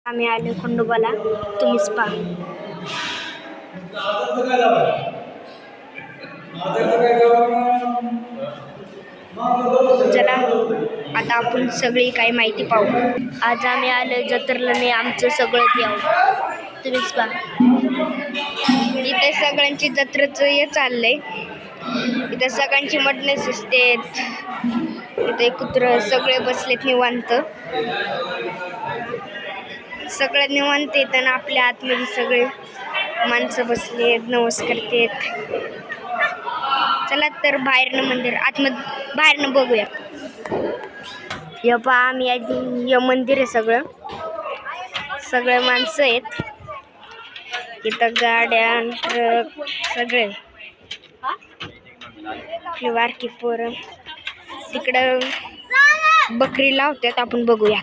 आम्ही आलो खंडोबाला, तुम्हीच पहा. चला आता आपण सगळी काही माहिती पाहू. आज आम्ही आलो जत्रला, आमचं सगळं द्यावं, तुम्हीच पहा. इथे सगळ्यांची जत्रेचं हे चाललंय. इथे सगळ्यांची मटणे शिजतेत. इथे कुत्र सगळे बसलेत निवांत. सगळं निवांत येत आणि आपल्या आतमध्ये सगळे माणसं बसलेत, नमस्कार करतेत. चला तर बाहेरनं मंदिर बाहेरनं बघूया. हे पहा, आम्ही हे मंदिर आहे. सगळे माणसं आहेत. इथं गाड्या, ट्रक सगळे. बारकी पोरं तिकडं बकरी लावतात, आपण बघूया.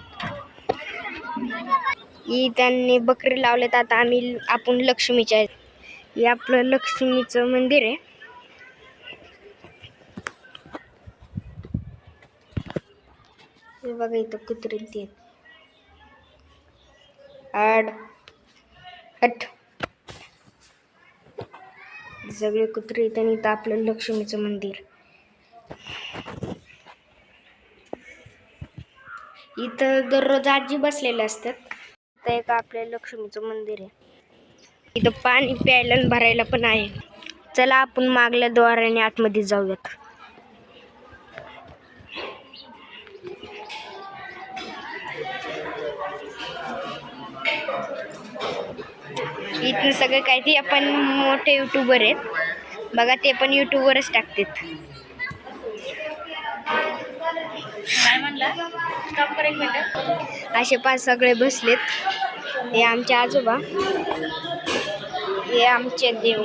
त्यांनी बकरी लावलेत. आता आपण लक्ष्मीच्या आहेत. हे आपलं लक्ष्मीचं मंदिर आहे. हे बघा, इथं कुत्री आहेत. सगळे कुत्री आहेत आणि इथं आपलं लक्ष्मीचं मंदिर. इथं दररोज आजी बसलेले असतात. इथं एक आपल्या लक्ष्मीचं मंदिर आहे. इथं पाणी प्यायला आणि भरायला पण आहे. चला आपण मागल्या द्वाराने आतमध्ये जाऊयात. इथं सगळं काय ते आपण मोठे युट्यूबर आहेत बघा, ते पण युट्यूबवरच टाकतात. असे 5 सगळे बसलेत. हे आमचे आजोबा, हे आमचे देव.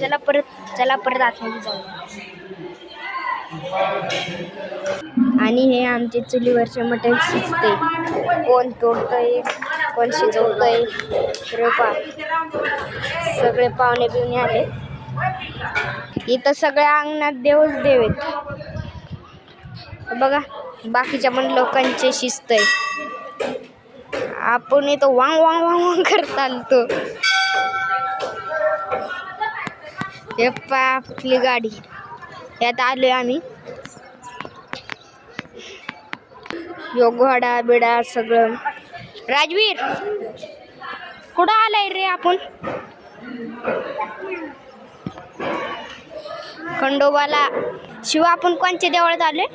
चला परत आतमध्ये जाऊ. आणि हे आमचे चुलीवरचे मटण शिजते. कोण तोडतंय, कोण शिजवतंय. सगळे पाहुणे बिवणे आले. इथं सगळ्या अंगणात देवच देव आहेत बघा. बाकीच्या पण लोकांचे शिजतंय. आपण इथं वांग वांग वांग वांग करत आलतो. हे आपली गाडी, यात आलोय आम्ही. यो घोडा बिडा सगळं. राजवीर, कुठं आलाय रे आपण? खंडोबाला. शिवा, आपण कोणच्या देवळात आलोय?